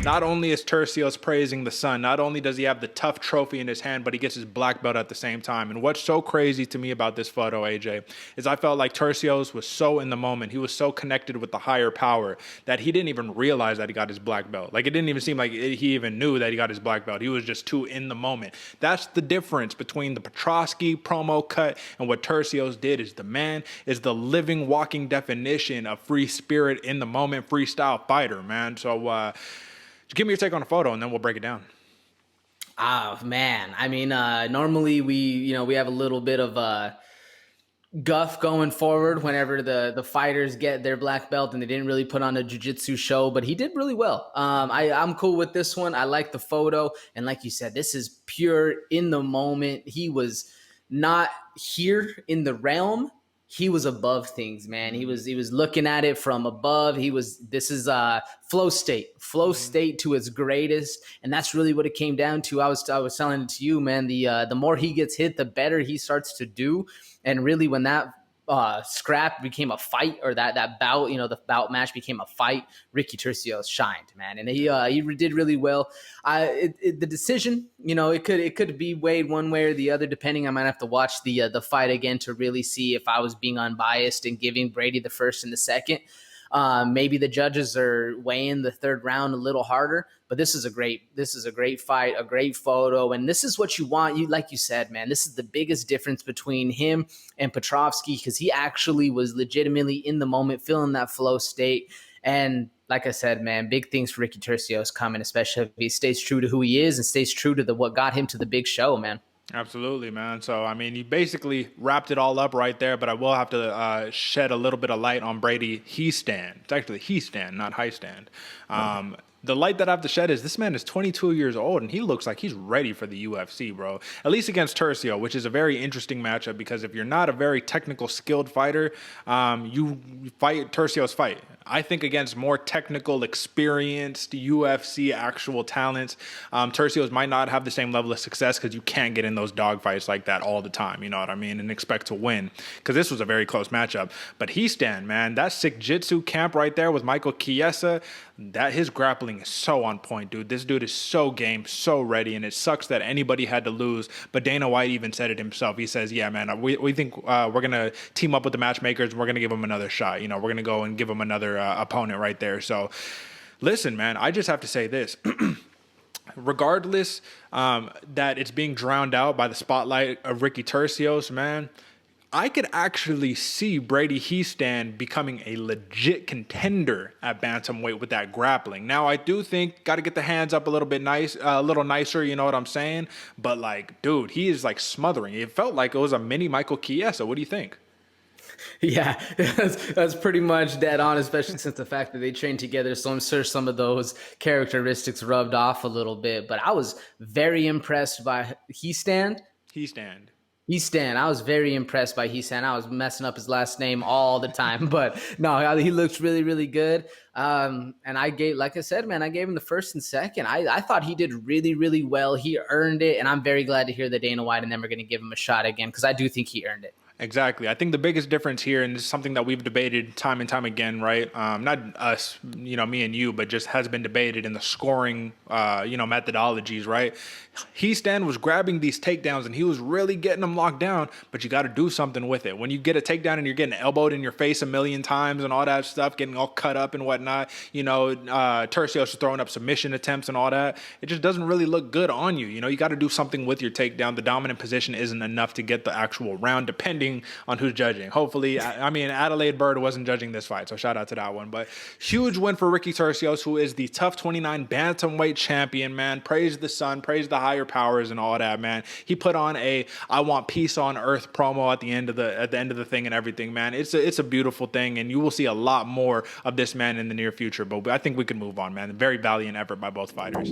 Not only is Turcios praising the sun, not only does he have the TUF trophy in his hand, but he gets his black belt at the same time. And what's so crazy to me about this photo, AJ, is I felt like Turcios was so in the moment. He was so connected with the higher power that he didn't even realize that he got his black belt. Like, it didn't even seem like he even knew that he got his black belt. He was just too in the moment. That's the difference between the Petrosky promo cut and what Turcios did. Is the man is the living, walking definition of free spirit, in the moment, freestyle fighter, man. So, just give me your take on the photo, and then we'll break it down. Oh man, I mean, normally we have a little bit of guff going forward whenever the fighters get their black belt and they didn't really put on a jiu-jitsu show, but he did really well. I'm cool with this one. I like the photo, and like you said, this is pure in the moment. He was not here in the realm. He was above things, man. He was looking at it from above. This is flow state to its greatest. And that's really what it came down to. I was telling it to you, man, the more he gets hit, the better he starts to do. And really when that scrap became a fight, or that bout, the bout match became a fight, Ricky Turcios shined, man. And he did really well. The decision, it could be weighed one way or the other, depending. I might have to watch the fight again to really see if I was being unbiased and giving Brady the first and the second. Maybe the judges are weighing the third round a little harder, but this is a great fight, a great photo. And this is what you want. Like you said, man, this is the biggest difference between him and Petrovsky, because he actually was legitimately in the moment, feeling that flow state. And like I said, man, big things for Ricky Turcios coming, especially if he stays true to who he is and stays true to what got him to the big show, man. Absolutely, man. So, I mean, you basically wrapped it all up right there, but I will have to shed a little bit of light on Brady Hiestand. It's actually Hiestand, not Hiestand. The light that I have to shed is this man is 22 years old, and he looks like he's ready for the UFC, bro. At least against Turcio, which is a very interesting matchup, because if you're not a very technical, skilled fighter, you fight Turcio's fight. I think against more technical, experienced UFC actual talents, Turcios might not have the same level of success, because you can't get in those dogfights like that all the time, you know what I mean, and expect to win, because this was a very close matchup. But Hiestand, man, that sick jitsu camp right there with Michael Chiesa, that his grappling is so on point, dude. This dude is so game, so ready, and it sucks that anybody had to lose. But Dana White even said it himself. He says, yeah, man, we think we're going to team up with the matchmakers. We're going to give him another shot. We're going to go and give him another opponent right there. So listen, man, I just have to say this. Regardless that it's being drowned out by the spotlight of Ricky Turcios, man, I could actually see Brady Hiestand becoming a legit contender at bantamweight with that grappling. Now, I do think got to get the hands up a little bit a little nicer, you know what I'm saying? But like, dude, he is like smothering. It felt like it was a mini Michael Chiesa. What do you think? Yeah, that's pretty much dead on, especially since the fact that they trained together. So I'm sure some of those characteristics rubbed off a little bit. But I was very impressed by Hiestand. I was very impressed by Hiestand. I was messing up his last name all the time, but no, he looks really, really good. And like I said, man, I gave him the first and second. I thought he did really, really well. He earned it, and I'm very glad to hear that Dana White and them are going to give him a shot again, because I do think he earned it. Exactly. I think the biggest difference here, and this is something that we've debated time and time again, right? Not us, me and you, but just has been debated in the scoring, methodologies, right? Hiestand was grabbing these takedowns and he was really getting them locked down, but you got to do something with it. When you get a takedown and you're getting elbowed in your face a million times and all that stuff, getting all cut up and whatnot, Turcios is throwing up submission attempts and all that. It just doesn't really look good on you. You got to do something with your takedown. The dominant position isn't enough to get the actual round, depending on who's judging. Hopefully, Adelaide Bird wasn't judging this fight, so shout out to that one. But huge win for Ricky Turcios, who is the TUF 29 bantamweight champion, man. Praise the sun, praise the higher powers and all that, man. He put on a "I want peace on earth" promo at the end of the thing and everything, man. It's a beautiful thing, and you will see a lot more of this man in the near future. But I think we can move on, man. Very valiant effort by both fighters.